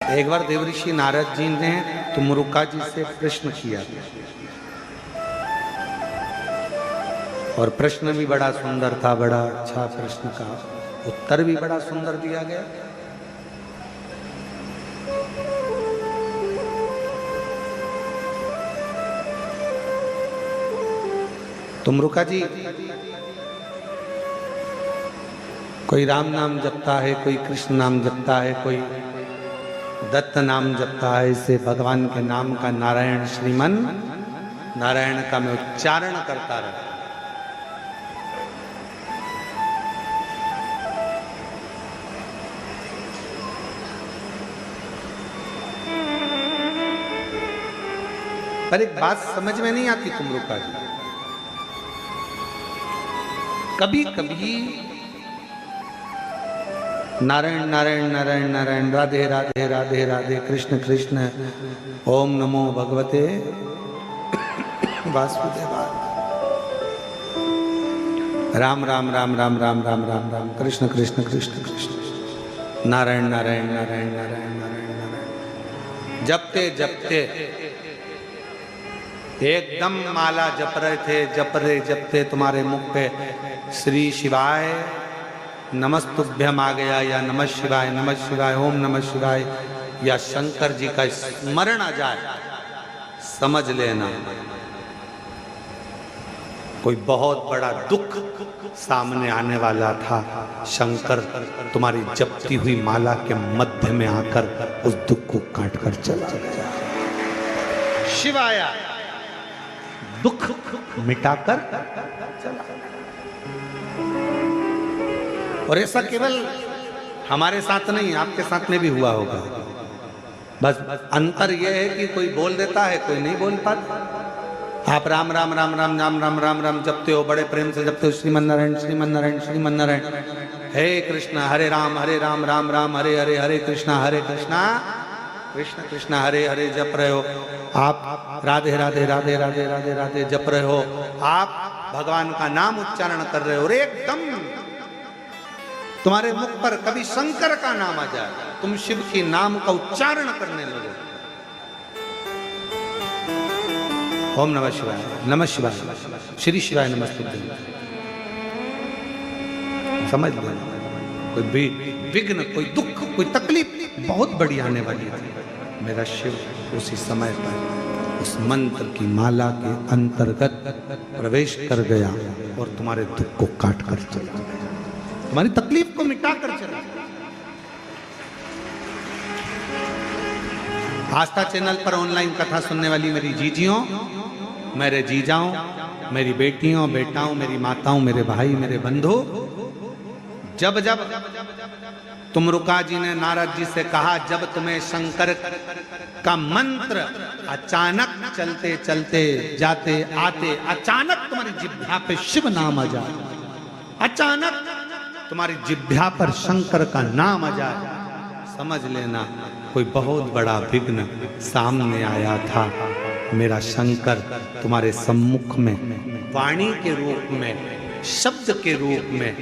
एक बार देवऋषि नारद जी ने तुमरुका जी से प्रश्न किया और प्रश्न भी बड़ा सुंदर था, बड़ा अच्छा प्रश्न का उत्तर भी बड़ा सुंदर दिया गया। तुमरुका जी कोई राम नाम जपता है, कोई कृष्ण नाम जपता है, कोई दत्त नाम जपता है। इसे भगवान के नाम का नारायण श्रीमन नारायण का मैं उच्चारण करता रहता। पर एक बात समझ में नहीं आती तुमरुका जी, कभी कभी नारायण नारायण नारायण नारायण, राधे राधे राधे राधे, कृष्ण कृष्ण, ओम नमो भगवते वासुदेवाय, राम राम राम राम राम राम राम राम, कृष्ण कृष्ण कृष्ण कृष्ण, नारायण नारायण नारायण नारायण नारायण नारायण, जपते जपते एकदम माला जप रहे थे, जपते तुम्हारे मुख पे श्री शिवाय नमस्तुभ्यम आ गया, या नमः शिवाय, ओम नमः शिवाय, या शंकर जी का स्मरण आ जाए, समझ लेना कोई बहुत बड़ा दुख सामने आने वाला था। शंकर तुम्हारी जपती हुई माला के मध्य में आकर उस दुख को काट कर चला गया। शिवाया दुख मिटाकर चला। और ऐसा केवल हमारे साथ नहीं, आपके साथ में भी हुआ होगा। बस अंतर यह है कि कोई बोल देता है, कोई नहीं बोल पाता। आप राम राम राम राम राम राम राम राम जपते हो, बड़े प्रेम से जपते हो, श्रीमन नारायण श्रीमन नारायण श्रीमन नारायण, हे कृष्ण हरे राम राम राम हरे हरे, हरे कृष्णा कृष्ण कृष्ण हरे हरे जप रहे हो। आप राधे राधे राधे राधे राधे राधे जप रहे हो, आप भगवान का नाम उच्चारण कर रहे हो, और एकदम तुम्हारे मुख पर कभी शंकर का नाम आ जाए, तुम शिव के नाम का उच्चारण करने लगो, ओम नमः शिवाय, श्री शिवाय नमस्तुभ्यं, समझ लो कोई भी विघ्न, कोई दुख, कोई तकलीफ बहुत बड़ी आने वाली थी। मेरा शिव उसी समय पर उस मंत्र की माला के अंतर्गत प्रवेश कर गया और तुम्हारे दुख को काट कर चला गया, तुम्हारी तकलीफ को मिटा कर चला गया। आस्था चैनल पर ऑनलाइन कथा सुनने वाली मेरी जीजियों, मेरे जीजाओं, मेरी बेटियों, बेटाओं, मेरी माताओं, मेरे भाई, मेरे बंधु, जब जब तुमरुका जी ने नारद जी से कहा, जब तुम्हें शंकर का मंत्र अचानक चलते चलते जाते आते अचानक तुम्हारी जिह्वा पे शिव नाम आ जाए, अचानक तुम्हारी जिह्वा पर शंकर का नाम आ जाए, समझ लेना कोई बहुत बड़ा विघ्न सामने आया था। मेरा शंकर तुम्हारे सम्मुख में वाणी के रूप में, शब्द के रूप में,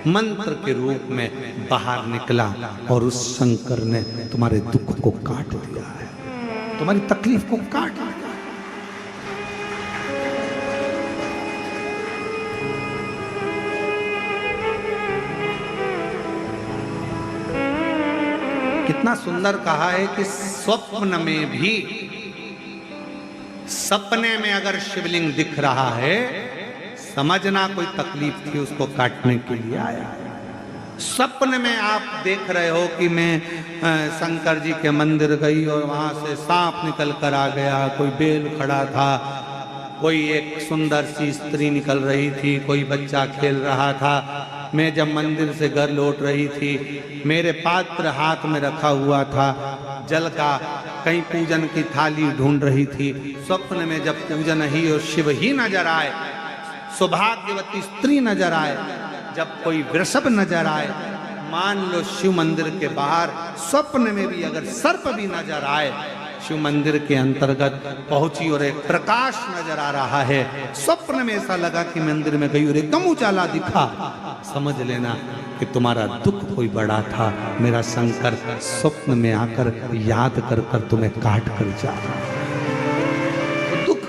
मंत्र के रूप में बाहर निकला और उस शंकर ने तुम्हारे दुख को काट दिया है, तुम्हारी तकलीफ को काट दिया। कितना सुंदर कहा है कि स्वप्न में भी, सपने में अगर शिवलिंग दिख रहा है, समझना कोई तकलीफ थी, उसको काटने के लिए आया। सपने में आप देख रहे हो कि मैं शंकर जी के मंदिर गई और वहां से सांप निकल कर आ गया, कोई बेल खड़ा था, कोई एक सुंदर सी स्त्री निकल रही थी, कोई बच्चा खेल रहा था, मैं जब मंदिर से घर लौट रही थी, मेरे पात्र हाथ में रखा हुआ था जल का, कहीं पूजन की थाली ढूंढ रही थी। स्वप्न में जब पूजन ही और शिव ही नजर आए, सौभाग्यवती स्त्री नजर आए, जब कोई वृषभ नजर आए, मान लो शिव मंदिर के बाहर स्वप्न में भी अगर सर्प भी नजर आए, शिव मंदिर के अंतर्गत पहुंची और एक प्रकाश नजर आ रहा है। स्वप्न में ऐसा लगा कि मंदिर में गई और एकदम उजाला दिखा। समझ लेना कि तुम्हारा दुख कोई बड़ा था। मेरा शंकर स्वप्न में आकर याद कर कर तुम्हें काट कर जा रहा है। दुख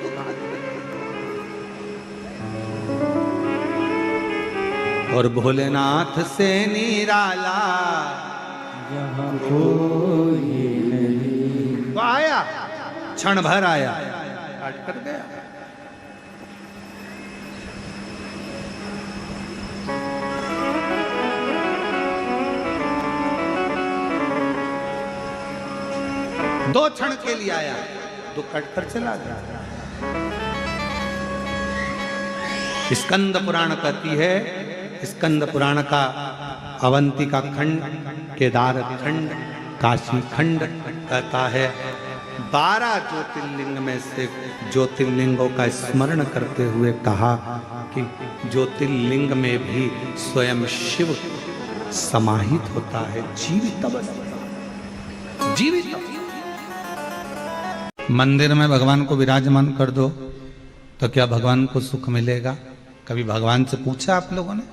और भोलेनाथ से निराला तो आया, क्षण भर आया, काट कर गया। दो क्षण के लिए आया, तो कट कर चला गया। स्कंद पुराण कहती है, स्कंद पुराण का अवंतिका खंड, केदार खंड, काशी खंड कहता है 12 ज्योतिर्लिंग में से ज्योतिर्लिंगों का स्मरण करते हुए कहा कि ज्योतिर्लिंग में भी स्वयं शिव समाहित होता है, जीवित अवस्था, जीवित। मंदिर में भगवान को विराजमान कर दो तो क्या भगवान को सुख मिलेगा? कभी भगवान से पूछा आप लोगों ने?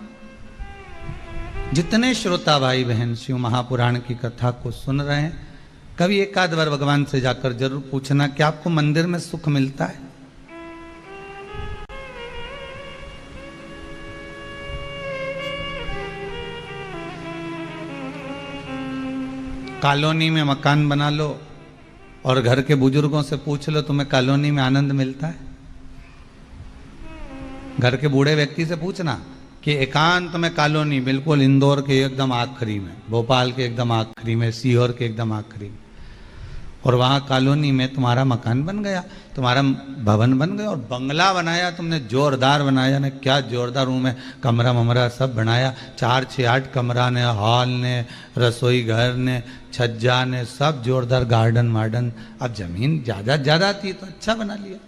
जितने श्रोता भाई बहन शिव महापुराण की कथा को सुन रहे हैं, कभी एक आध बार भगवान से जाकर जरूर पूछना कि आपको मंदिर में सुख मिलता है? कॉलोनी में मकान बना लो और घर के बुजुर्गों से पूछ लो तुम्हें कॉलोनी में आनंद मिलता है? घर के बूढ़े व्यक्ति से पूछना कि एकांत में कॉलोनी, बिल्कुल इंदौर के एकदम आखिरी में, भोपाल के एकदम आखिरी में, सीहोर के एकदम आखिरी में, और वहाँ कॉलोनी में तुम्हारा मकान बन गया, तुम्हारा भवन बन गया और बंगला बनाया तुमने, जोरदार बनाया ने, क्या जोरदार रूम है, कमरा ममरा सब बनाया, 4 6 8 कमरा ने, हॉल ने, रसोई घर ने, छज्जा ने, सब जोरदार, गार्डन वार्डन। अब जमीन ज़्यादा थी तो अच्छा बना लिया,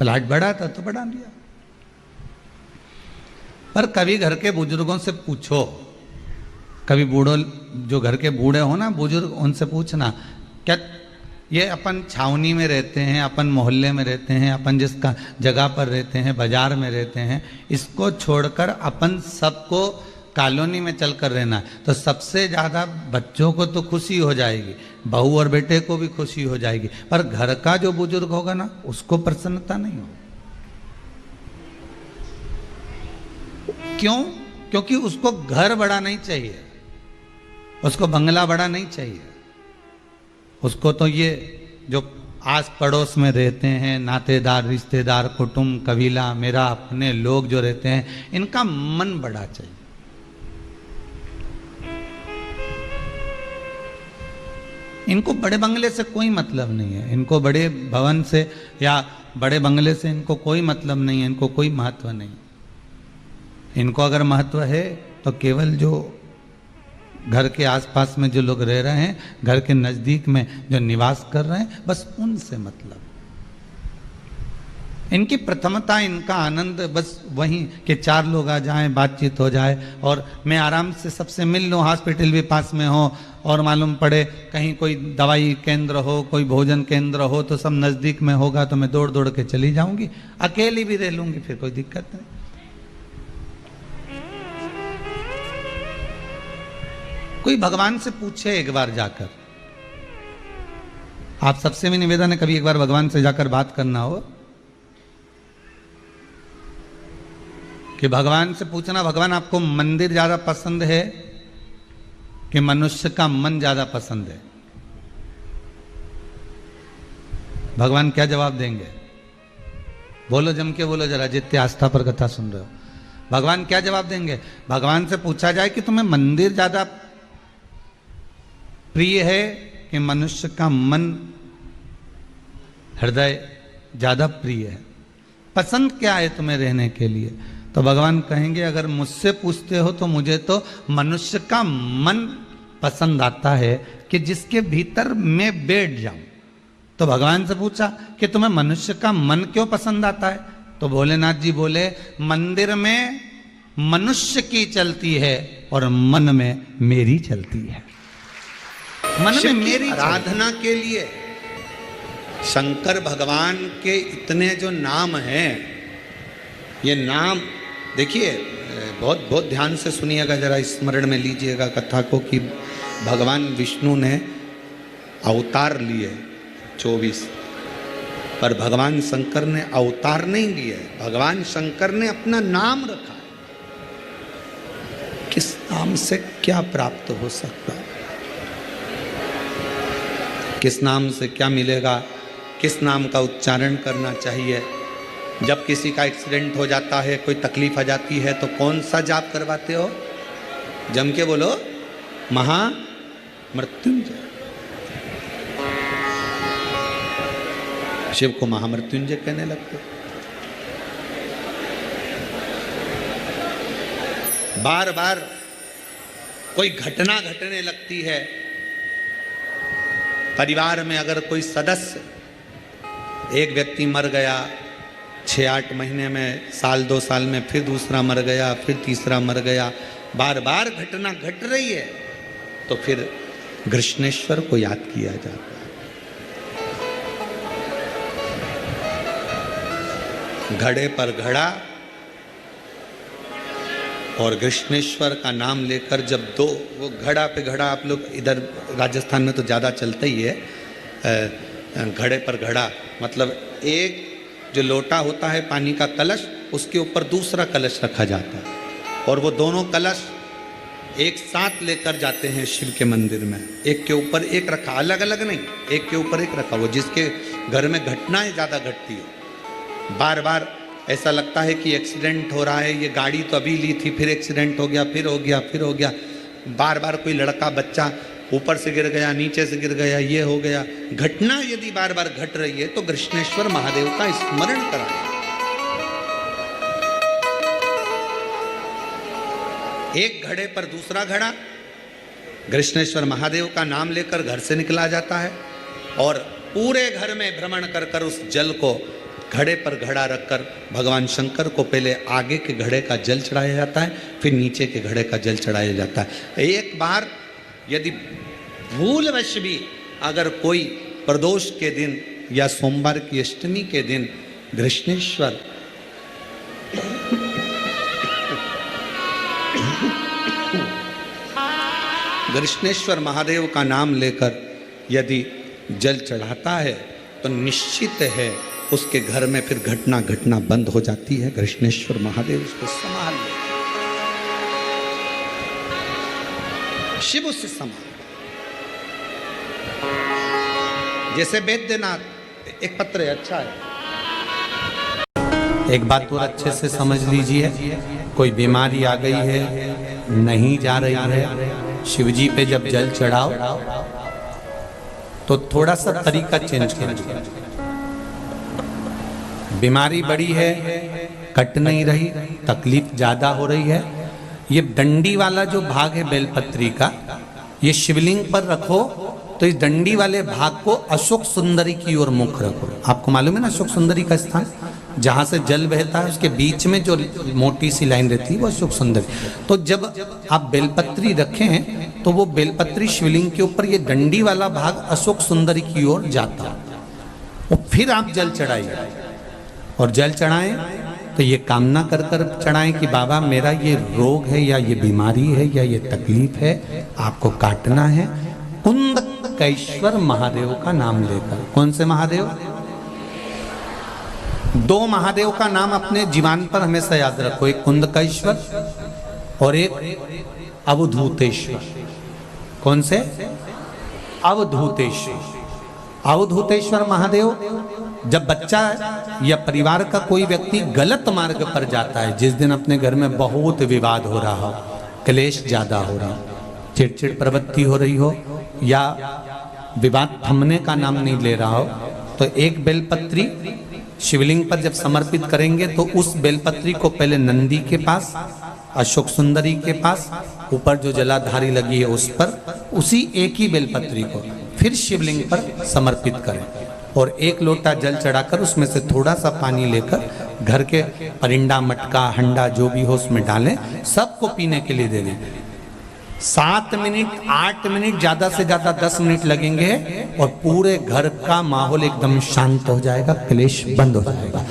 प्लाट बड़ा था तो बढ़ा लिया। पर कभी घर के बुजुर्गों से पूछो, कभी बूढ़ों, जो घर के बूढ़े हो ना बुजुर्ग, उनसे पूछना क्या ये अपन छावनी में रहते हैं, अपन मोहल्ले में रहते हैं, अपन जिस जगह पर रहते हैं, बाजार में रहते हैं, इसको छोड़कर अपन सबको कॉलोनी में चलकर रहना है तो सबसे ज़्यादा बच्चों को तो खुशी हो जाएगी, बहू और बेटे को भी खुशी हो जाएगी, पर घर का जो बुजुर्ग होगा ना उसको प्रसन्नता नहीं होगी। क्यों? क्योंकि उसको घर बड़ा नहीं चाहिए, उसको बंगला बड़ा नहीं चाहिए, उसको तो ये जो आस पड़ोस में रहते हैं, नातेदार, रिश्तेदार, कुटुंब, कबीला, मेरा अपने लोग जो रहते हैं, इनका मन बड़ा चाहिए। इनको बड़े बंगले से कोई मतलब नहीं है, इनको बड़े भवन से या बड़े बंगले से इनको कोई मतलब नहीं है, इनको कोई महत्व नहीं। इनको अगर महत्व है तो केवल जो घर के आसपास में जो लोग रह रहे हैं, घर के नज़दीक में जो निवास कर रहे हैं, बस उनसे मतलब। इनकी प्रथमता, इनका आनंद बस वहीं कि 4 लोग आ जाएं, बातचीत हो जाए और मैं आराम से सबसे मिल लूँ, हॉस्पिटल भी पास में हो और मालूम पड़े कहीं कोई दवाई केंद्र हो, कोई भोजन केंद्र हो तो सब नज़दीक में होगा तो मैं दौड़ दौड़ के चली जाऊंगी, अकेली भी रह लूँगी, फिर कोई दिक्कत नहीं। कोई भगवान से पूछे एक बार जाकर, आप सबसे भी निवेदन है कभी एक बार भगवान से जाकर बात करना हो कि भगवान से पूछना, भगवान आपको मंदिर ज्यादा पसंद है कि मनुष्य का मन ज्यादा पसंद है? भगवान क्या जवाब देंगे? बोलो, जम के बोलो जरा, जितने आस्था पर कथा सुन रहे हो, भगवान क्या जवाब देंगे? भगवान से पूछा जाए कि तुम्हें मंदिर ज्यादा प्रिय है कि मनुष्य का मन, हृदय ज्यादा प्रिय है? पसंद क्या है तुम्हें रहने के लिए? तो भगवान कहेंगे अगर मुझसे पूछते हो तो मुझे तो मनुष्य का मन पसंद आता है कि जिसके भीतर मैं बैठ जाऊं। तो भगवान से पूछा कि तुम्हें मनुष्य का मन क्यों पसंद आता है? तो भोलेनाथ जी बोले, मंदिर में मनुष्य की चलती है और मन में मेरी चलती है। मन में मेरी आराधना के लिए शंकर भगवान के इतने जो नाम हैं, ये नाम देखिए, बहुत बहुत ध्यान से सुनिएगा, जरा स्मरण में लीजिएगा कथा को कि भगवान विष्णु ने अवतार लिए 24, पर भगवान शंकर ने अवतार नहीं लिए। भगवान शंकर ने अपना नाम रखा। किस नाम से क्या प्राप्त हो सकता है, किस नाम से क्या मिलेगा, किस नाम का उच्चारण करना चाहिए। जब किसी का एक्सीडेंट हो जाता है, कोई तकलीफ आ जाती है, तो कौन सा जाप करवाते हो? जम के बोलो, महामृत्युंजय। शिव को महामृत्युंजय कहने लगते। बार बार कोई घटना घटने लगती है, परिवार में अगर कोई सदस्य, एक व्यक्ति मर गया, 6-8 महीने में, साल 2 साल में फिर दूसरा मर गया, फिर तीसरा मर गया, बार बार घटना घट रही है, तो फिर कृष्णेश्वर को याद किया जाता है। घड़े पर घड़ा और कृष्णेश्वर का नाम लेकर जब दो, वो घड़ा पे घड़ा, आप लोग इधर राजस्थान में तो ज़्यादा चलता ही है, घड़े पर घड़ा मतलब एक जो लोटा होता है पानी का कलश, उसके ऊपर दूसरा कलश रखा जाता है और वो दोनों कलश एक साथ लेकर जाते हैं शिव के मंदिर में। एक के ऊपर एक रखा, अलग अलग नहीं, एक के ऊपर एक रखा। वो जिसके घर में घटनाएं ज़्यादा घटती है, बार बार ऐसा लगता है कि एक्सीडेंट हो रहा है, ये गाड़ी तो अभी ली थी, फिर एक्सीडेंट हो गया, फिर हो गया, फिर हो गया, बार बार कोई लड़का बच्चा ऊपर से गिर गया, नीचे से गिर गया, ये हो गया। घटना यदि बार बार घट रही है तो कृष्णेश्वर महादेव का स्मरण कराएं। एक घड़े पर दूसरा घड़ा, कृष्णेश्वर महादेव का नाम लेकर घर से निकला जाता है और पूरे घर में भ्रमण कर कर उस जल को घड़े पर घड़ा रखकर भगवान शंकर को पहले आगे के घड़े का जल चढ़ाया जाता है, फिर नीचे के घड़े का जल चढ़ाया जाता है। एक बार यदि भूलवश भी अगर कोई प्रदोष के दिन या सोमवार की अष्टमी के दिन कृष्णेश्वर कृष्णेश्वर महादेव का नाम लेकर यदि जल चढ़ाता है तो निश्चित है उसके घर में फिर घटना घटना बंद हो जाती है। कृष्णेश्वर महादेव उसको संभाल ले, शिव उससे संभाल। जैसे वैद्यनाथ, एक पत्र है, अच्छा है, एक बात और अच्छे से समझ लीजिए, कोई बीमारी आ गई है, नहीं जा रही है, शिवजी पे जब जल चढ़ाओ तो थोड़ा सा तरीका चेंज कीजिए। बीमारी बड़ी है, कट नहीं रही, तकलीफ ज्यादा हो रही है, ये डंडी वाला जो भाग है बेलपत्री का, ये शिवलिंग पर रखो तो इस डंडी वाले भाग को अशोक सुंदरी की ओर मुख रखो। आपको मालूम है ना अशोक सुंदरी का स्थान, जहां से जल बहता है उसके बीच में जो मोटी सी लाइन रहती है वो अशोक सुंदरी। तो जब आप बेलपत्री रखें तो वो बेलपत्री शिवलिंग के ऊपर ये डंडी वाला भाग अशोक सुंदरी की ओर जाता है, और फिर आप जल चढ़ाइए और जल चढ़ाएं तो ये कामना कर कर चढ़ाएं कि बाबा मेरा ये रोग है या ये बीमारी है या ये तकलीफ है, आपको काटना है। कुंदकेश्वर महादेव का नाम लेकर। कौन से महादेव? 2 महादेव का नाम अपने जीवन पर हमेशा याद रखो, एक कुंदकेश्वर और एक अवधूतेश्वर। कौन से? अवधूतेश्वर। अवधूतेश्वर महादेव, जब बच्चा या परिवार का कोई व्यक्ति गलत मार्ग पर जाता है, जिस दिन अपने घर में बहुत विवाद हो रहा हो, क्लेश ज्यादा हो रहा हो, चिड़चिड़ प्रवृत्ति हो रही हो या विवाद थमने का नाम नहीं ले रहा हो, तो एक बेलपत्री शिवलिंग पर जब समर्पित करेंगे तो उस बेलपत्री को पहले नंदी के पास, अशोक सुंदरी के पास, ऊपर जो जलाधारी लगी है उस पर, उसी एक ही बेलपत्री को फिर शिवलिंग पर समर्पित करें और 1 लोटा जल चढ़ाकर उसमें से थोड़ा सा पानी लेकर घर के परिंडा, मटका, हंडा जो भी हो उसमें डालें, सबको पीने के लिए दे दें। 7 मिनट 8 मिनट, ज्यादा से ज्यादा 10 मिनट लगेंगे और पूरे घर का माहौल एकदम शांत हो जाएगा, क्लेश बंद हो जाएगा।